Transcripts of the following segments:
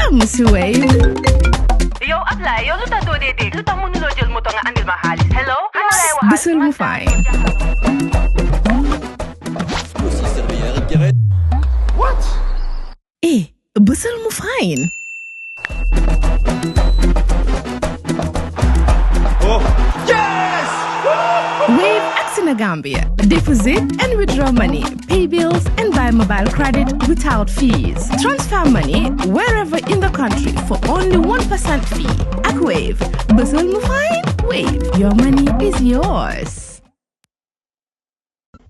jàmm si Wave. yow Ablaye yow lu tax doo dee dégg lu tax mënuloo jël moto nga andil ma xaalis hello xanaa lay waxal bësal mu fine. What? Bësal mu fine. Oh, yes! Wave acts in Gambia. Deposit and withdraw money, pay bills and buy mobile credit without fees. Transfer money wherever in the country for only 1% fee. At Wave, bësal mu fine. Wave, your money is yours.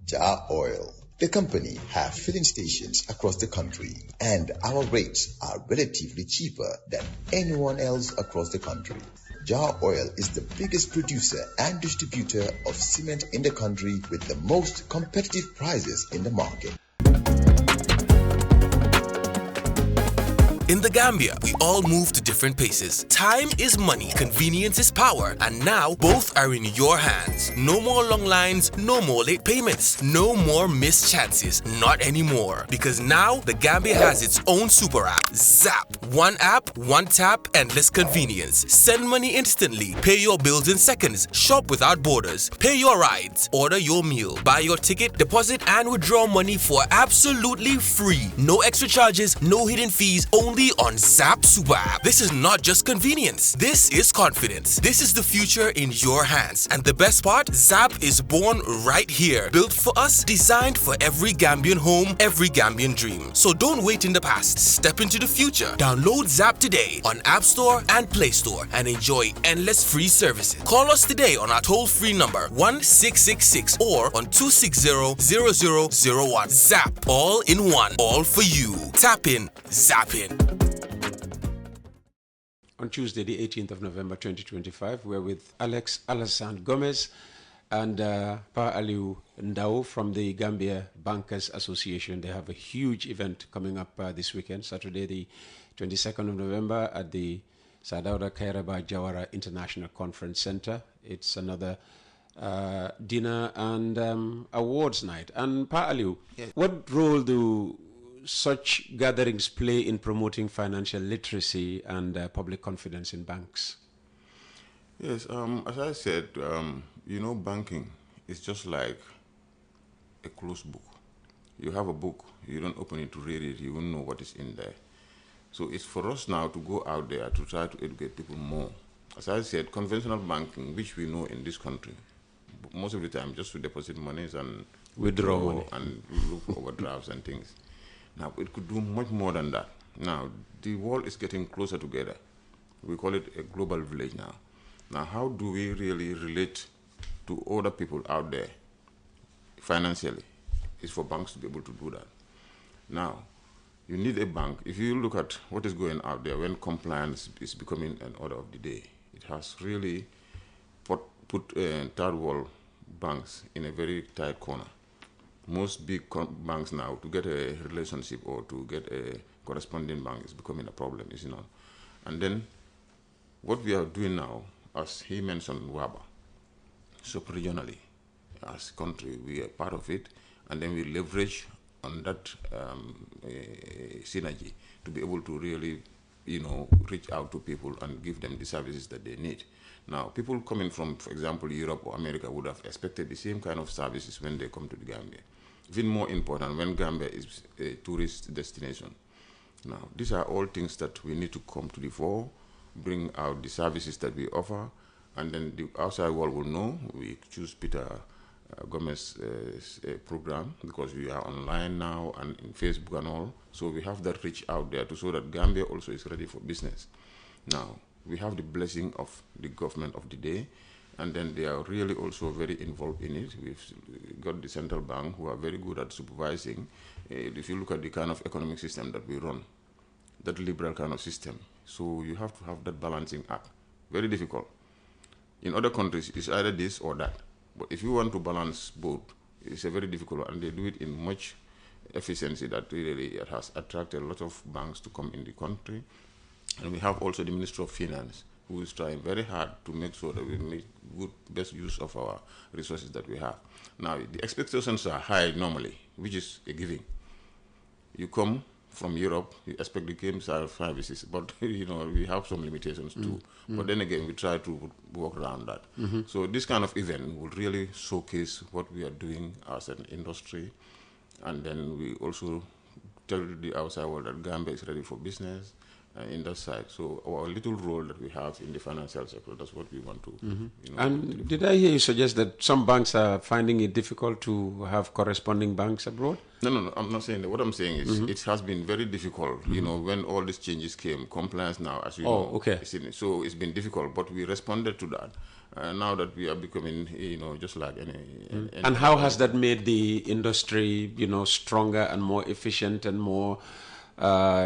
Jar Oil. The company have filling stations across the country, and our rates are relatively cheaper than anyone else across the country. Jar Oil is the biggest producer and distributor of cement in the country with the most competitive prices in the market. In the Gambia, we all move to different paces. Time is money, convenience is power, and now both are in your hands. No more long lines, no more late payments, no more missed chances. Not anymore. Because now the Gambia has its own super app, Zap. One app, one tap, endless convenience. Send money instantly, pay your bills in seconds, shop without borders, pay your rides, order your meal, buy your ticket, deposit and withdraw money for absolutely free. No extra charges, no hidden fees, only on Zap Super App. This is not just convenience. This is confidence. This is the future in your hands. And the best part, Zap is born right here. Built for us, designed for every Gambian home, every Gambian dream. So don't wait in the past. Step into the future. Download Zap today on App Store and Play Store and enjoy endless free services. Call us today on our toll-free number 1666 or on 260-0001. Zap. All in one. All for you. Tap in. Zap in. On Tuesday, the 18th of November 2025, we're with Alex Alassane Gomez and Pa Aliu Ndao from the Gambia Bankers Association. They have a huge event coming up this weekend, Saturday, the 22nd of November at the Sadauda Kairaba Jawara International Conference Center. It's another dinner and awards night. And Pa Aliu, what role do such gatherings play in promoting financial literacy and public confidence in banks? Yes, as I said, banking is just like a closed book. You have a book, you don't open it to read it, you won't know what is in there. So it's for us now to go out there to try to educate people more. As I said, conventional banking, which we know in this country, most of the time just to deposit monies and withdraw money and look for overdrafts and things. Now, it could do much more than that. Now, the world is getting closer together. We call it a global village now. Now, how do we really relate to other people out there financially? It's for banks to be able to do that. Now, you need a bank. If you look at what is going out there, when compliance is becoming an order of the day, it has really put third world banks in a very tight corner. Most big banks now, to get a relationship or to get a corresponding bank is becoming a problem, is it not? And then what we are doing now, as he mentioned, WABA, sub-regionally, as a country, we are part of it, and then we leverage on that synergy to be able to really, reach out to people and give them the services that they need. Now, people coming from, for example, Europe or America would have expected the same kind of services when they come to the Gambia. Even more important when Gambia is a tourist destination. Now, these are all things that we need to come to the fore, bring out the services that we offer, and then the outside world will know. We choose Peter Gomez's program because we are online now and in Facebook and all. So we have that reach out there to show that Gambia also is ready for business. Now, we have the blessing of the government of the day, and then they are really also very involved in it. We've got the central bank who are very good at supervising. If you look at the kind of economic system that we run, that liberal kind of system, so you have to have that balancing act. Very difficult. In other countries, it's either this or that. But if you want to balance both, it's a very difficult one, and they do it in much efficiency that really has attracted a lot of banks to come in the country. And we have also the Ministry of Finance, who is trying very hard to make sure that we make best use of our resources that we have. Now, the expectations are high normally, which is a giving. You come, from Europe, you expect the same services, but you know, we have some limitations too. But then again, we try to work around that. So this kind of event will really showcase what we are doing as an industry, and then we also tell the outside world that Gambia is ready for business in that side. So our little role that we have in the financial sector, that's what we want to. You know, And did I hear you suggest that some banks are finding it difficult to have corresponding banks abroad? No, I'm not saying that. What I'm saying is it has been very difficult, you know, when all these changes came, compliance now, as you know. Okay. So it's been difficult, but we responded to that. Now that we are becoming, you know, just like any And how has that made the industry, you know, stronger and more efficient and more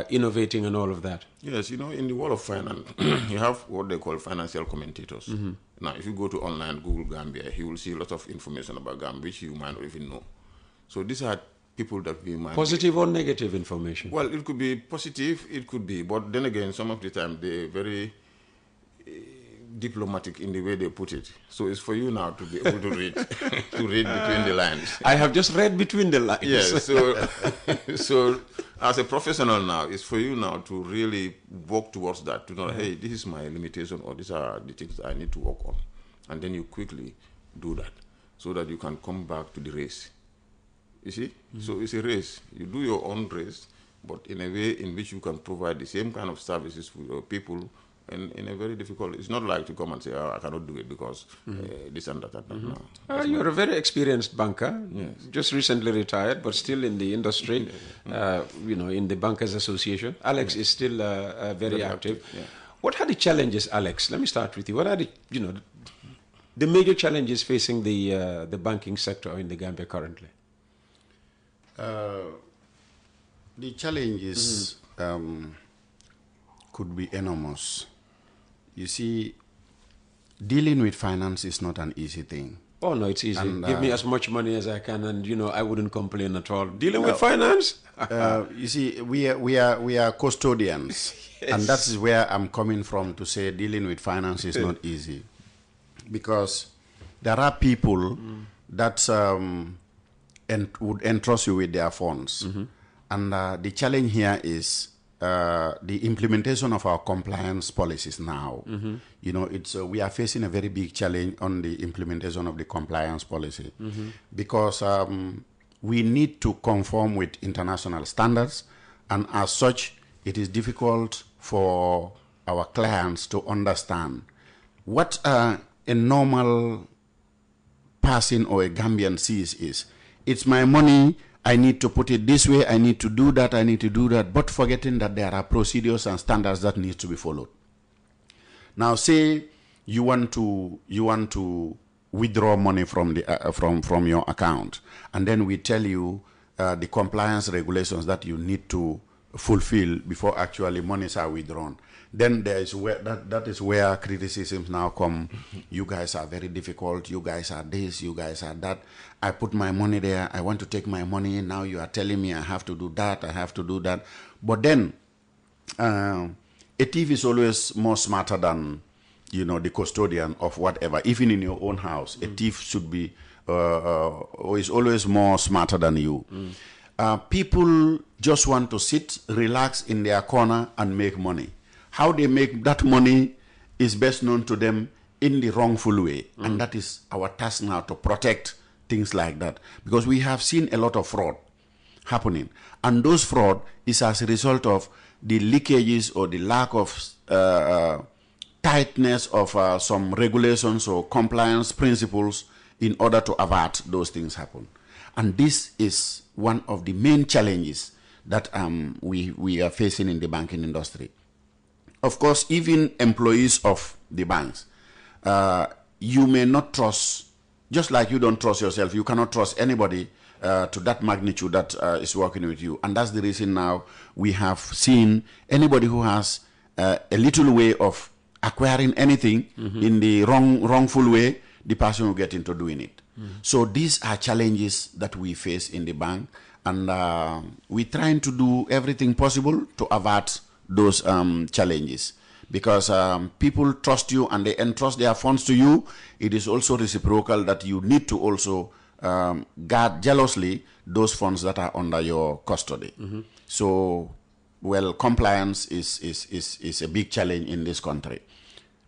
innovating and all of that? Yes, you know, in the world of finance, you have what they call financial commentators. Now, if you go to online, Google Gambia, you will see a lot of information about Gambia, which you might not even know. So these are people that we might... Positive or negative information? Well, it could be positive, it could be, but then again, some of the time they're very diplomatic in the way they put it. So it's for you now to be able to read, to read between the lines. I have just read between the lines. Yes, so as a professional now, it's for you now to really work towards that, to know, hey, this is my limitation, or these are the things I need to work on. And then you quickly do that, so that you can come back to the race. You see? So it's a race. You do your own race, but in a way in which you can provide the same kind of services for your people, and in a very difficult... It's not like to come and say, I cannot do it because this and that. No. You're a very experienced banker, Yes. just recently retired, but still in the industry, you know, in the Bankers Association. Alex is still very active. Yeah. What are the challenges, Alex? Let me start with you. What are the, you know, the major challenges facing the banking sector in the Gambia currently? The challenges could be enormous. You see, dealing with finance is not an easy thing. Oh, no, it's easy. And, Give me as much money as I can, and, you know, I wouldn't complain at all. Dealing with finance? You see, we are custodians, and that is where I'm coming from to say dealing with finance is not easy, because there are people that would entrust you with their funds, and the challenge here is the implementation of our compliance policies now. You know, it's we are facing a very big challenge on the implementation of the compliance policy, because we need to conform with international standards, and as such, it is difficult for our clients to understand what a normal person or a Gambian sees is, it's my money, I need to put it this way, I need to do that, I need to do that, but forgetting that there are procedures and standards that need to be followed. Now, say you want to withdraw money from the from your account, and then we tell you the compliance regulations that you need to fulfill before actually monies are withdrawn. Then there is where that is where criticisms now come. You guys are very difficult. You guys are this. You guys are that. I put my money there. I want to take my money. Now you are telling me I have to do that. I have to do that. But then a thief is always more smarter than, you know, the custodian of whatever. Even in your own house, a thief should be is always more smarter than you. People just want to sit, relax in their corner and make money. How they make that money is best known to them in the wrongful way. And that is our task now, to protect things like that. Because we have seen a lot of fraud happening. And those fraud is as a result of the leakages or the lack of tightness of some regulations or compliance principles in order to avert those things happen. And this is one of the main challenges that we are facing in the banking industry. Of course, even employees of the banks, you may not trust, just like you don't trust yourself, you cannot trust anybody to that magnitude that is working with you. And that's the reason now we have seen anybody who has a little way of acquiring anything in the wrongful way, the person will get into doing it. So these are challenges that we face in the bank, and we're trying to do everything possible to avert those challenges, because people trust you and they entrust their funds to you. It is also reciprocal that you need to also guard jealously those funds that are under your custody. So well, compliance is a big challenge in this country.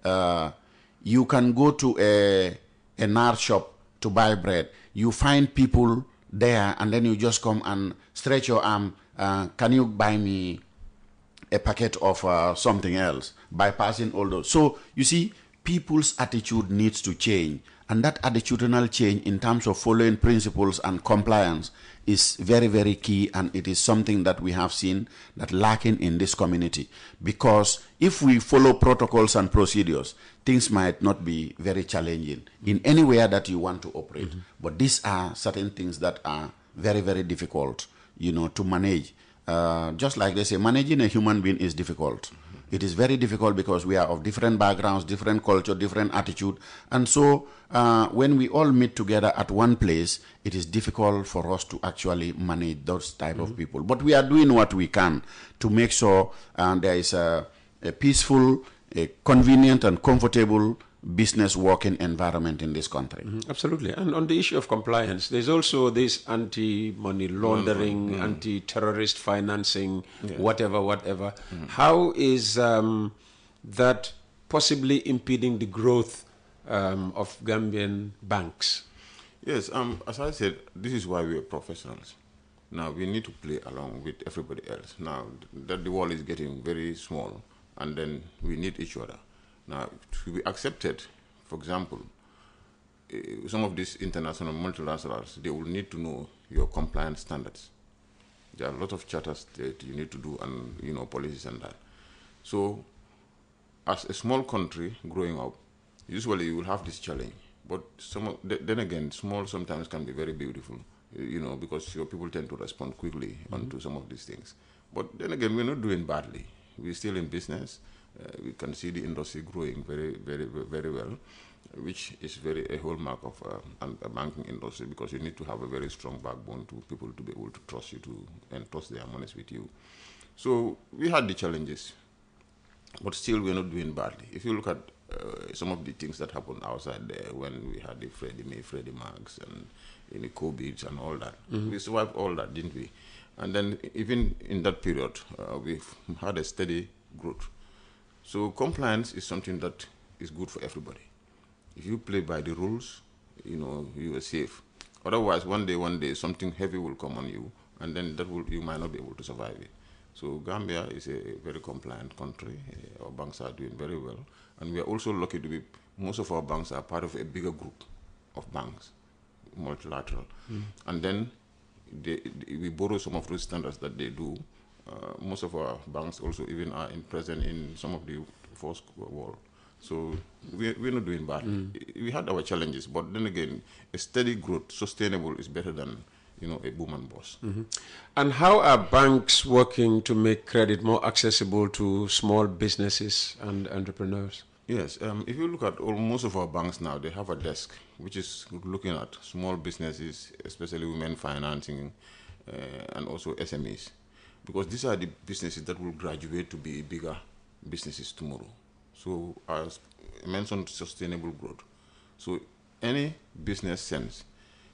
You can go to a NAR shop to buy bread. You find people there, and then you just come and stretch your arm. Can you buy me a packet of something else? Bypassing all those. So you see, people's attitude needs to change, and that attitudinal change in terms of following principles and compliance is very, very key, and it is something that we have seen that lacking in this community. Because if we follow protocols and procedures, things might not be very challenging in anywhere that you want to operate. But these are certain things that are very, very difficult, to manage. Just like they say, managing a human being is difficult. It is very difficult because we are of different backgrounds, different culture, different attitude. And so when we all meet together at one place, it is difficult for us to actually manage those type of people. But we are doing what we can to make sure there is a peaceful, a convenient and comfortable business working environment in this country. Absolutely. And on the issue of compliance, there's also this anti-money laundering, anti-terrorist financing, whatever. How is that possibly impeding the growth of Gambian banks? Yes, as I said, this is why we are professionals. Now, we need to play along with everybody else. Now, that the world is getting very small, and then we need each other. Now, to be accepted, for example, some of these international multilaterals, they will need to know your compliance standards. There are a lot of charters that you need to do and, policies and that. So, as a small country growing up, usually you will have this challenge. But then again, small sometimes can be very beautiful, because your people tend to respond quickly onto some of these things. But then again, we're not doing badly. We're still in business. We can see the industry growing very, very, very well, which is a hallmark of a banking industry, because you need to have a very strong backbone to people to be able to trust you and trust their monies with you. So we had the challenges, but still we're not doing badly. If you look at some of the things that happened outside there when we had the Freddie Macs and the COVID and all that, we survived all that, didn't we? And then even in that period, we've had a steady growth. So compliance is something that is good for everybody. If you play by the rules, you are safe. Otherwise, one day, something heavy will come on you, and then you might not be able to survive it. So Gambia is a very compliant country. Our banks are doing very well. And we are also lucky to be, most of our banks are part of a bigger group of banks, multilateral. And then we borrow some of those standards that they do. Most of our banks also even are present in some of the first world. So we're not doing bad. We had our challenges, but then again, a steady growth, sustainable, is better than a boom and bust. And how are banks working to make credit more accessible to small businesses and entrepreneurs? Yes, if you look at most of our banks now, they have a desk which is looking at small businesses, especially women financing, and also SMEs. Because these are the businesses that will graduate to be bigger businesses tomorrow. So as I mentioned, sustainable growth. So any business sense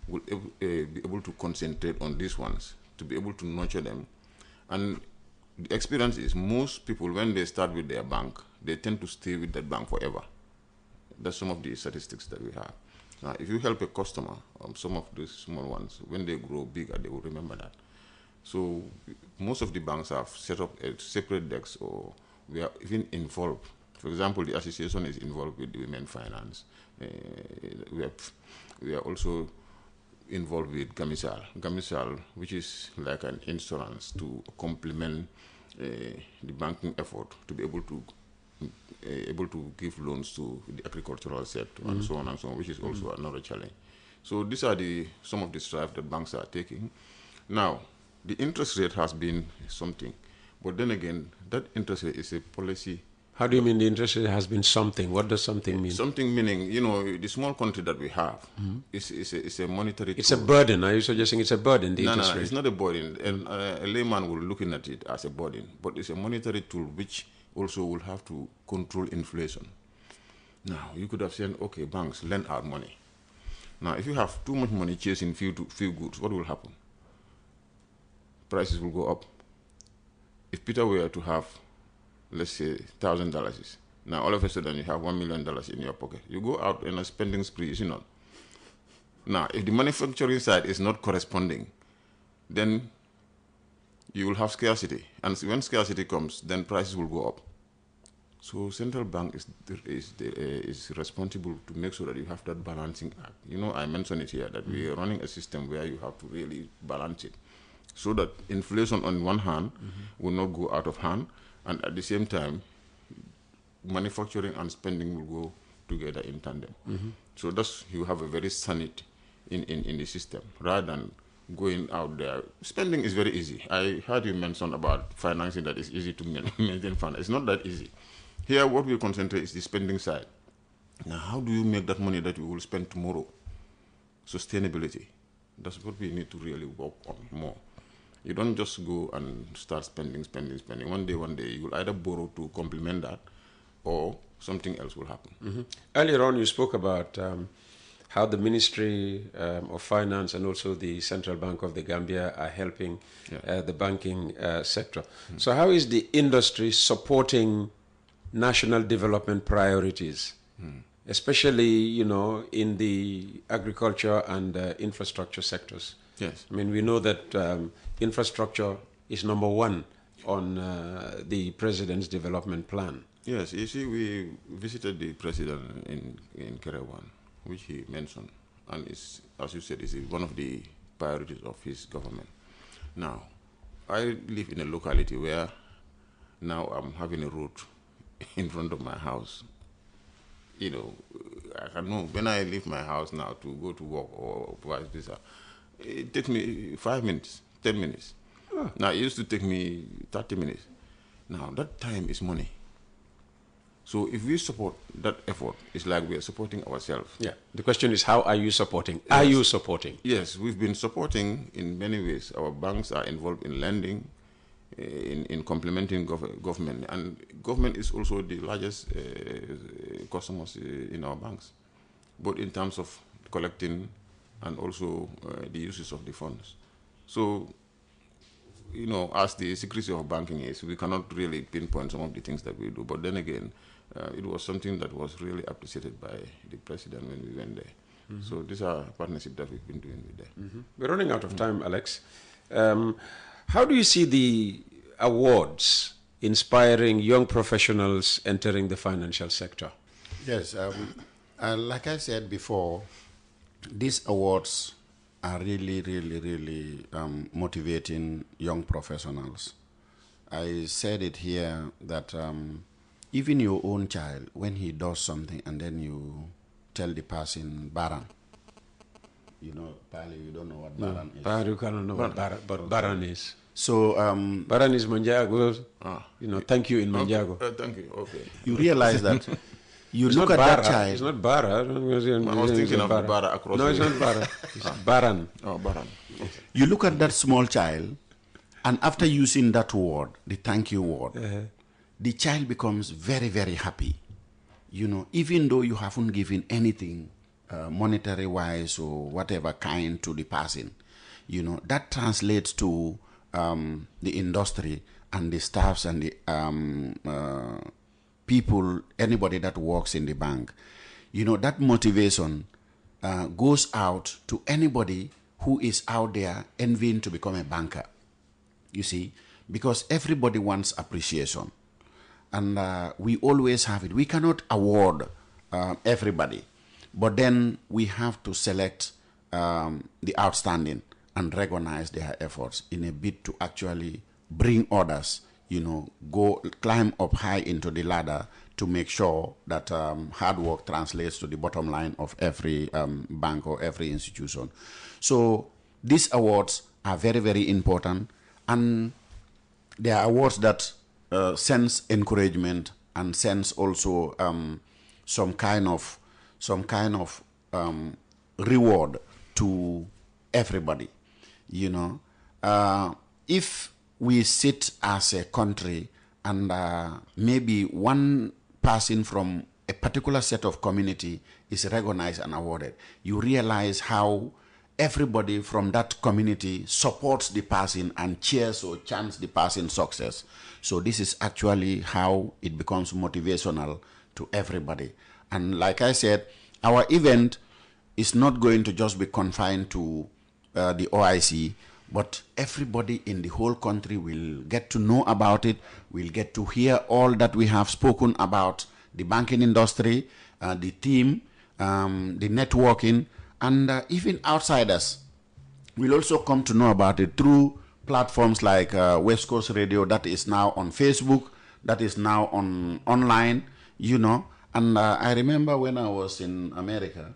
will be able to concentrate on these ones, to be able to nurture them. And the experience is most people, when they start with their bank, they tend to stay with that bank forever. That's some of the statistics that we have. Now, if you help a customer, some of these small ones, when they grow bigger, they will remember that. So most of the banks have set up a separate desk, or we are even involved. For example, the association is involved with the women finance. We are also involved with Gamisal, which is like an insurance to complement the banking effort to be able to give loans to the agricultural sector and so on, which is also another challenge. So these are some of the strides that banks are taking. Now, the interest rate has been something, but then again, that interest rate is a policy. How do you mean the interest rate has been something? What does something mean? Something meaning, the small country that we have is a monetary It's tool. a burden. Are you suggesting it's a burden, the interest rate? It's not a burden. And a layman will looking at it as a burden, but it's a monetary tool which also will have to control inflation. Now, you could have said, okay, banks lend out money. Now, if you have too much money chasing few goods, what will happen? Prices will go up. if Peter were to have, let's say, $1,000, now all of a sudden you have $1 million in your pocket, you go out in a spending spree, is it not? Now, if the manufacturing side is not corresponding, then you will have scarcity. And when scarcity comes, then prices will go up. So central bank is responsible to make sure that you have that balancing act. You know, I mentioned it here, that we are running a system where you have to really balance it, so that inflation on one hand will not go out of hand, and at the same time, manufacturing and spending will go together in tandem. So thus, you have a very sanity in the system, rather than going out there. Spending is very easy. I heard you mention about financing, that is easy to maintain fund. It's not that easy. Here, what we concentrate is the spending side. Now, how do you make that money that you will spend tomorrow? Sustainability. That's what we need to really work on more. You don't just go and start spending. One day, you will either borrow to complement that, or something else will happen. Earlier on, you spoke about how the Ministry of Finance and also the Central Bank of the Gambia are helping the banking sector. So how is the industry supporting national development priorities, especially, you know, in the agriculture and infrastructure sectors? Yes. I mean, we know that infrastructure is number one on the President's development plan. Yes, you see, we visited the President in Kerewan, which he mentioned, and is, as you said, is one of the priorities of his government. Now, I live in a locality where now I'm having a road in front of my house. You know, I can know when I leave my house now to go to work or vice versa, it takes me 5 minutes, 10 minutes. Now, it used to take me 30 minutes. Now, that time is money. So if we support that effort, it's like we are supporting ourselves. Yeah. The question is, how are you supporting? Yes. Are you supporting? Yes, we've been supporting in many ways. Our banks are involved in lending, in complementing government. And government is also the largest customers in our banks, both in terms of collecting and also the uses of the funds. So, you know, as the secrecy of banking is, we cannot really pinpoint some of the things that we do. But then again, it was something that was really appreciated by the President when we went there. So these are partnerships that we've been doing with them. We're running out of time, Alex. How do you see the awards inspiring young professionals entering the financial sector? Yes, like I said before, these awards are really motivating young professionals. I said it here that even your own child, when he does something and then you tell the person, Baran, you know, Pali, you don't know what Baran is. Pali, you cannot know what Baran is. So, Baran is Manjago. You know, thank you in Manjago. Thank you, okay. You realize that you it's look at Bara. that child. It's not Bara. I was thinking of Bara across. No, it's not Bara. It's Baran. Oh, Baran. Okay. You look at that small child, and after using that word, the thank you word, the child becomes very happy. You know, even though you haven't given anything monetary wise or whatever kind to the person, you know, that translates to the industry and the staffs and the people, anybody that works in the bank. You know, that motivation goes out to anybody who is out there envying to become a banker. You see, because everybody wants appreciation. And we always have it. We cannot award everybody, but then we have to select the outstanding and recognize their efforts in a bid to actually bring others, you know, climb up high into the ladder to make sure that hard work translates to the bottom line of every bank or every institution. So these awards are very important, and they are awards that sense encouragement and sense also some kind of reward to everybody. You know, if we sit as a country and maybe one person from a particular set of community is recognized and awarded, you realize how everybody from that community supports the person and cheers or chants the person's success. So this is actually how it becomes motivational to everybody. And like I said, our event is not going to just be confined to the OIC, but everybody in the whole country will get to know about it, will get to hear all that we have spoken about the banking industry, the team, the networking, and even outsiders will also come to know about it through platforms like West Coast Radio, that is now on Facebook, that is now on online, you know. And I remember when I was in America,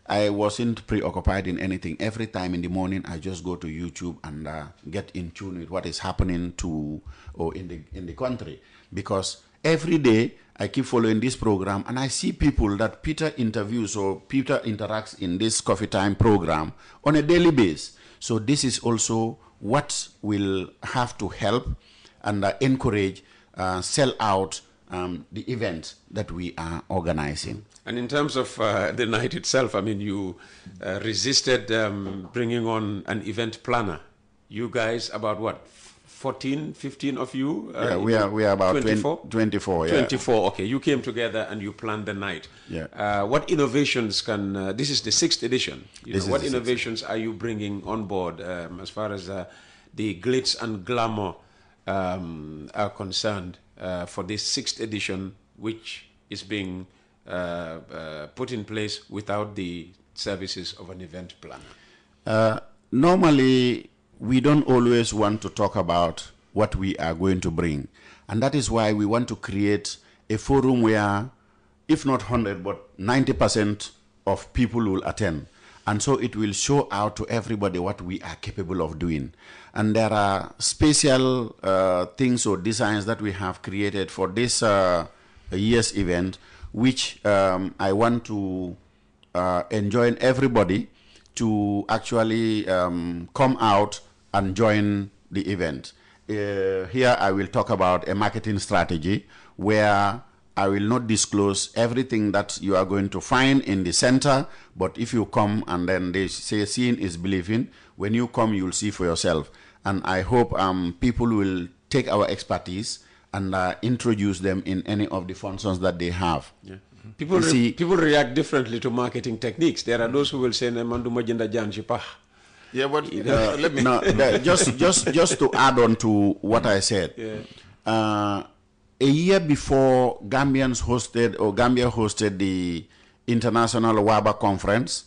I wasn't preoccupied in anything. Every time in the morning, I just go to YouTube and get in tune with what is happening in the country. Because every day, I keep following this program, and I see people that Peter interviews or Peter interacts in this coffee time program on a daily basis. So this is also what will have to help and encourage, sell out the event that we are organizing. And in terms of the night itself, I mean, you resisted bringing on an event planner. You guys, about what, 14, 15 of you? Yeah, we are about 24. 24, yeah. 24, okay. You came together and you planned the night. Yeah. What innovations can, this is the 6th edition. What innovations are you bringing on board as far as the glitz and glamour are concerned for this 6th edition, which is being put in place without the services of an event planner? Normally, we don't always want to talk about what we are going to bring. And that is why we want to create a forum where, if not 100, but 90% of people will attend. And so it will show out to everybody what we are capable of doing. And there are special things or designs that we have created for this year's event, which I want to enjoin everybody to actually come out and join the event. Here I will talk about a marketing strategy where I will not disclose everything that you are going to find in the center, but if you come and then they say seeing is believing, when you come you will see for yourself. And I hope people will take our expertise and introduce them in any of the functions that they have. Yeah. People react differently to marketing techniques. There are those who will say, yeah, but let me... just to add on to what I said. Yeah. A year before Gambia hosted the International WABA Conference,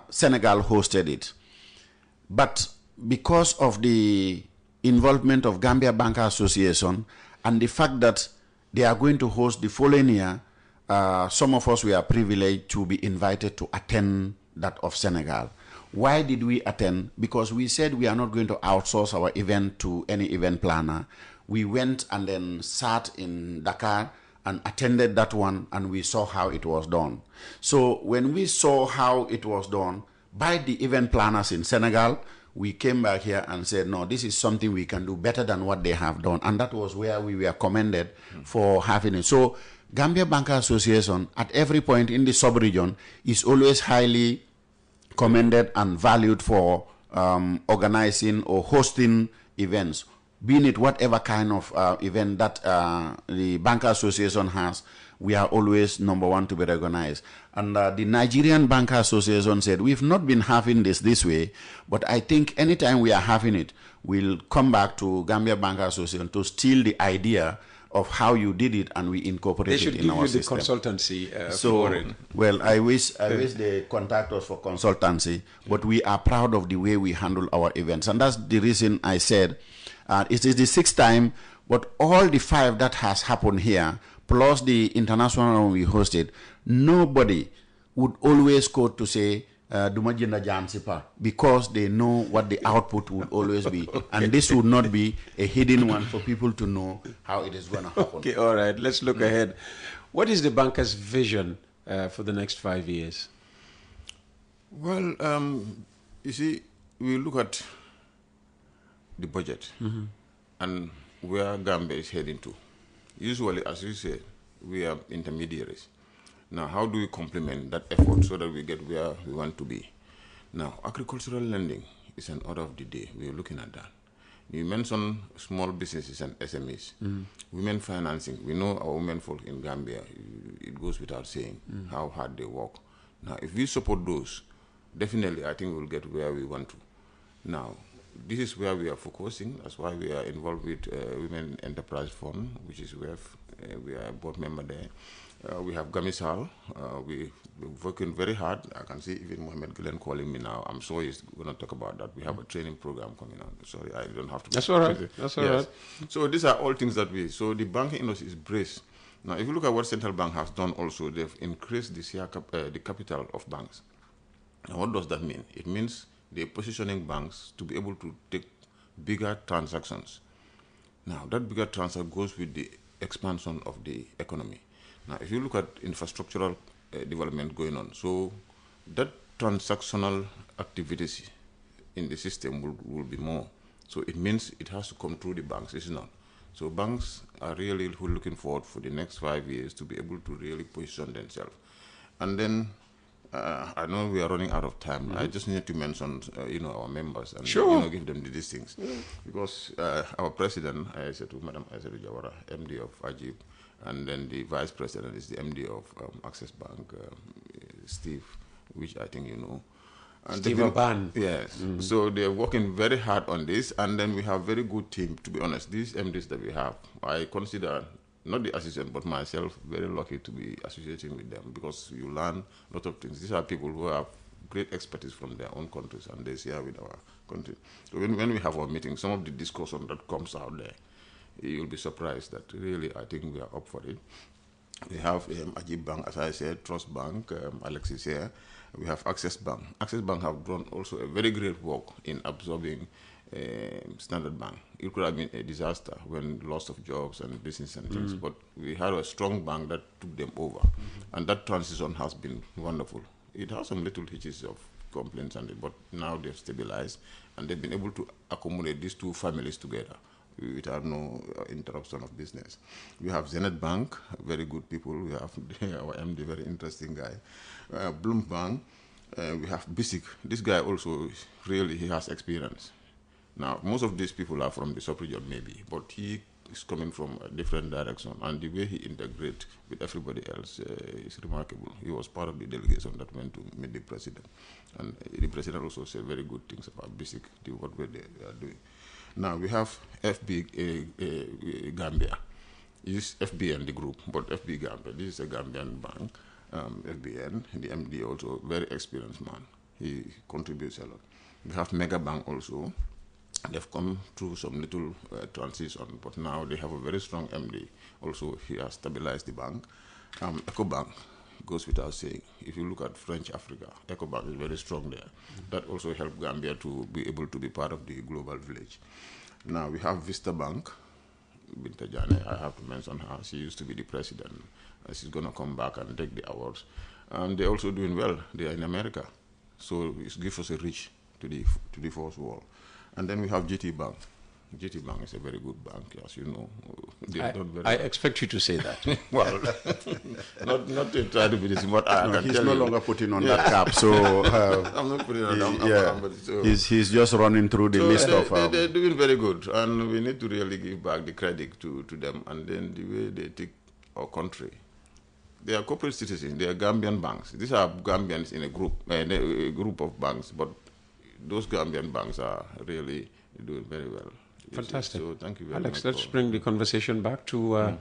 Senegal hosted it. But because of the involvement of Gambia Banker Association and the fact that they are going to host the following year, some of us were privileged to be invited to attend that of Senegal. Why did we attend? Because we said we are not going to outsource our event to any event planner. We went and then sat in Dakar and attended that one, and we saw how it was done. So when we saw how it was done by the event planners in Senegal, we came back here and said, no, this is something we can do better than what they have done. And that was where we were commended for having it. So Gambia Banker Association, at every point in the sub-region, is always highly commended and valued for organizing or hosting events, being it whatever kind of event that the Banker Association has. We are always number one to be recognized. And the Nigerian Banker Association said, we've not been having this way, but I think anytime we are having it, we'll come back to Gambia Banker Association to steal the idea of how you did it, and we incorporate it in our system. They should give you the consultancy for it. Well, I wish they contact us for consultancy, but we are proud of the way we handle our events. And that's the reason I said it is the 6th time, but all the 5 that has happened here, plus the international one we hosted, nobody would always quote to say, Dumajinda Jansipa, because they know what the output would always be. Okay. And this would not be a hidden one for people to know how it is going to happen. Okay, all right, let's look ahead. What is the banker's vision for the next 5 years? Well, you see, we look at the budget and where Gambia is heading to. Usually, as you said, we are intermediaries. Now, how do we complement that effort so that we get where we want to be? Now, agricultural lending is an order of the day. We are looking at that. You mentioned small businesses and SMEs. Women financing. We know our women folk in Gambia, it goes without saying how hard they work. Now, if we support those, definitely I think we'll get where we want to. Now, this is where we are focusing. That's why we are involved with Women Enterprise Fund, which is where we are a board member there. We have Gamisal. We're working very hard. I can see even Mohammed Glenn calling me now. I'm sure he's going to talk about that. We have a training program coming on. Sorry, I don't have to. That's all right. That's all right. So these are all things that so the banking industry is braced. Now, if you look at what central bank has done also, they've increased the capital of banks. Now, what does that mean? It means they're positioning banks to be able to take bigger transactions. Now, that bigger transaction goes with the expansion of the economy. Now, if you look at infrastructural development going on, so that transactional activities in the system will be more. So it means it has to come through the banks, is it not? So banks are really looking forward for the next 5 years to be able to really position themselves. And then I know we are running out of time. I just need to mention, our members and give them these things, because our president, I said to Madam Aissatou Jawara, MD of Ajib, and then the vice president is the MD of Access Bank, Steve, which I think you know. And Steve Aban. Yes. So they're working very hard on this, and then we have very good team. To be honest, these MDs that we have, I consider not the assistant, but myself, very lucky to be associating with them, because you learn a lot of things. These are people who have great expertise from their own countries, and they share with our country. So when we have our meetings, some of the discussion that comes out there, you'll be surprised that really I think we are up for it. We have Ajib Bank, as I said, Trust Bank, Alex is here. We have Access Bank. Access Bank have done also a very great work in absorbing Standard Bank. It could have been a disaster when loss of jobs and business and things, but we had a strong bank that took them over, and that transition has been wonderful. It has some little hitches of complaints, but now they've stabilized, and they've been able to accommodate these two families together without no interruption of business. We have Zenith Bank, very good people. We have our MD, very interesting guy. Bloom Bank. We have Bisic. This guy also, really, he has experience. Now, most of these people are from the sub-region maybe, but he is coming from a different direction, and the way he integrates with everybody else is remarkable. He was part of the delegation that went to meet the president, and the president also said very good things about Bisic, what they are doing. Now, we have FB Gambia. This is FBN, the group, but FB Gambia. This is a Gambian bank, FBN. The MD also, very experienced man. He contributes a lot. We have Mega Bank also. They've come through some little transition, but now they have a very strong MD. Also, he has stabilized the bank. EcoBank goes without saying. If you look at French Africa, EcoBank is very strong there. That also helped Gambia to be able to be part of the global village. Now we have Vista Bank. Binta Jane, I have to mention her. She used to be the president. She's going to come back and take the awards. And they're also doing well. They are in America. So it gives us a reach to the fourth wall. And then we have GT Bank. GT Bank is a very good bank, as you know. I expect you to say that. Well, not to try to be this, but he's no longer putting on that cap. So I'm not putting on that. He's just running through the list of. They're doing very good, and we need to really give back the credit to them. And then the way they take our country. They are corporate citizens. They are Gambian banks. These are Gambians in a group of banks, but those Gambian banks are really doing very well. Fantastic. So thank you very much. Alex, let's bring the conversation back to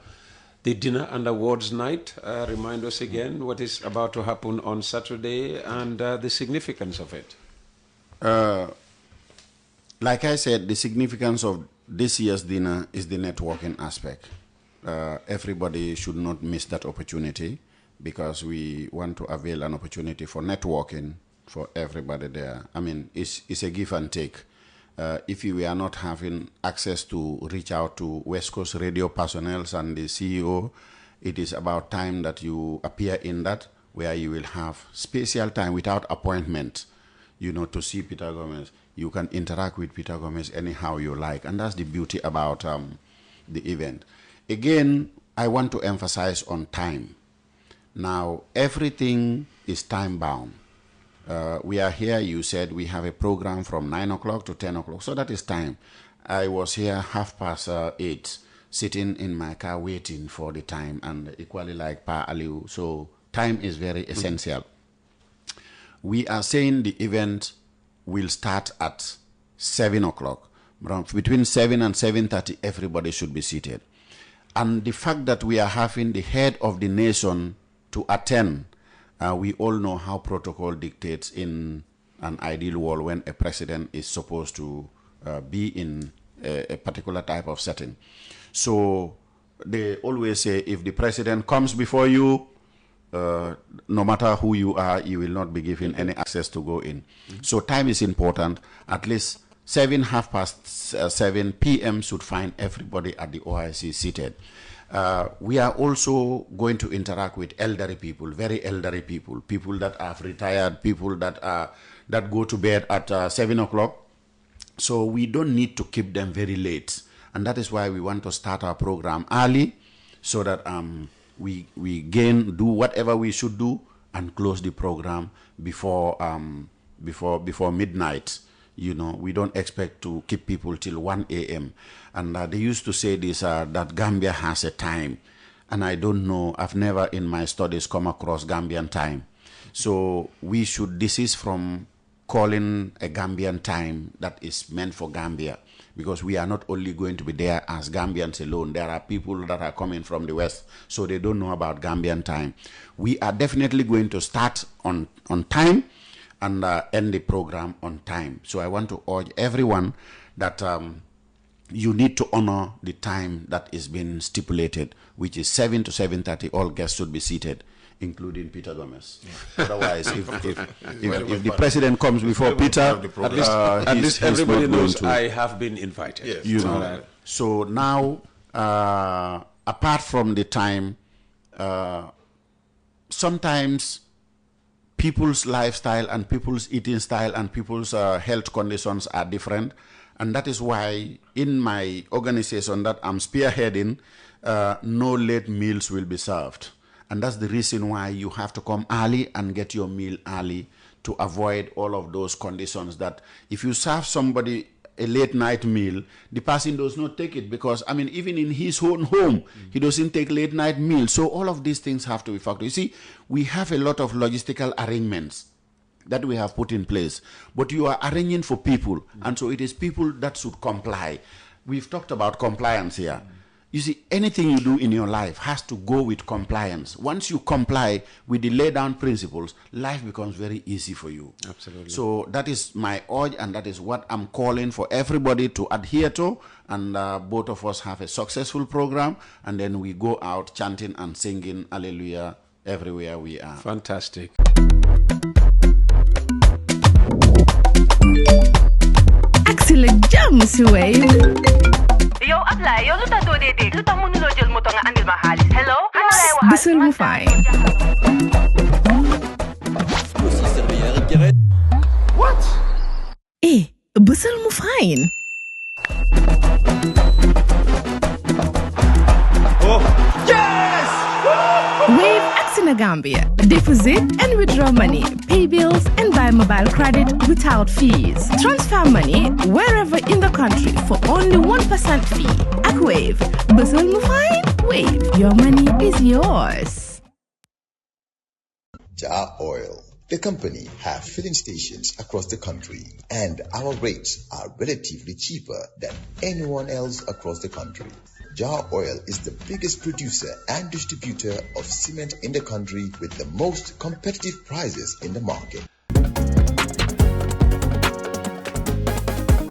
the dinner and awards night. Remind us again what is about to happen on Saturday and the significance of it. Like I said, the significance of this year's dinner is the networking aspect. Everybody should not miss that opportunity, because we want to avail an opportunity for networking for everybody there. I mean, it's a give and take. If you are not having access to reach out to West Coast radio personnel and the CEO, it is about time that you appear in that, where you will have special time without appointment, to see Peter Gomez. You can interact with Peter Gomez anyhow you like, and that's the beauty about the event. Again, I want to emphasize on time. Now, everything is time-bound. We are here, you said we have a program from 9 o'clock to 10 o'clock. So that is time. I was here 8:30, sitting in my car waiting for the time, and equally like Pa Aliu. So time is very essential. We are saying the event will start at 7 o'clock. Between 7 and 7:30, everybody should be seated. And the fact that we are having the head of the nation to attend, we all know how protocol dictates in an ideal world when a president is supposed to be in a particular type of setting. So they always say if the president comes before you, no matter who you are, you will not be given any access to go in. So time is important. At least 7 p.m. should find everybody at the OIC seated. We are also going to interact with elderly people, very elderly people, people that have retired, people that go to bed at 7 o'clock. So we don't need to keep them very late. And that is why we want to start our program early, so that we do whatever we should do and close the program before midnight. You know, we don't expect to keep people till 1 a.m. And they used to say this, that Gambia has a time. And I don't know, I've never in my studies come across Gambian time. So this is from calling a Gambian time that is meant for Gambia. Because we are not only going to be there as Gambians alone. There are people that are coming from the West, so they don't know about Gambian time. We are definitely going to start on time and end the program on time. So I want to urge everyone that you need to honor the time that is being stipulated, which is 7 to 7:30. All guests should be seated, including Peter Gomez. Yeah. Otherwise, if the president comes before Peter, at least everybody knows I have been invited. Yes. You know. So now, apart from the time, sometimes people's lifestyle and people's eating style and people's health conditions are different. And that is why in my organization that I'm spearheading, no late meals will be served. And that's the reason why you have to come early and get your meal early to avoid all of those conditions that if you serve somebody a late night meal, the person does not take it because, I mean, even in his own home, he doesn't take late night meals. So all of these things have to be factored. You see, we have a lot of logistical arrangements that we have put in place, but you are arranging for people. And so it is people that should comply. We've talked about compliance here. You see, anything you do in your life has to go with compliance. Once you comply with the laid down principles, life becomes very easy for you. Absolutely. So that is my urge, and that is what I'm calling for everybody to adhere to. And both of us have a successful program, and then we go out chanting and singing Hallelujah everywhere we are. Fantastic. Excellent jam, Suway. Yo, apply. Yo, luta do dede. Luta mënuloo jël moto nga andil ma xaalis. Hello? Xana lay waxal. Bësal mu fay. What? Bësal mu fine. Oh, yes! Wave Accina Gambia. Deposit and withdraw money, pay bills and buy mobile credit without fees. Transfer money wherever in the country for only 1% fee. At Wave, Bësal mu fine. Wave, your money is yours. Jar Oil, the company, have filling stations across the country, and our rates are relatively cheaper than anyone else across the country. Jar Oil is the biggest producer and distributor of cement in the country with the most competitive prices in the market.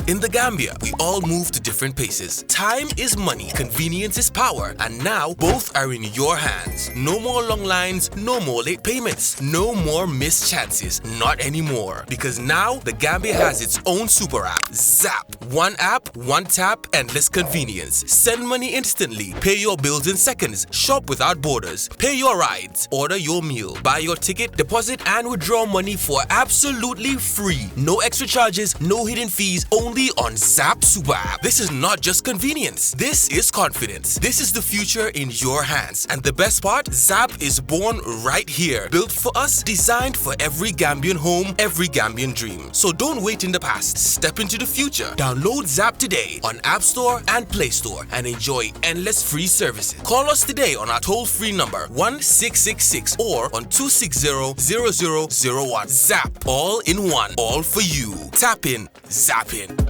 In the Gambia, we all move to different paces. Time is money, convenience is power, and now both are in your hands. No more long lines, no more late payments, no more missed chances, not anymore. Because now the Gambia has its own super app, Zap. One app, one tap, endless convenience. Send money instantly, pay your bills in seconds, shop without borders, pay your rides, order your meal, buy your ticket, deposit and withdraw money for absolutely free. No extra charges, no hidden fees, only only on Zap Super App. This is not just convenience. This is confidence. This is the future in your hands. And the best part, Zap is born right here. Built for us, designed for every Gambian home, every Gambian dream. So don't wait in the past. Step into the future. Download Zap today on App Store and Play Store and enjoy endless free services. Call us today on our toll-free number 1666 or on 260-0001. Zap, all in one, all for you. Tap in, zap in.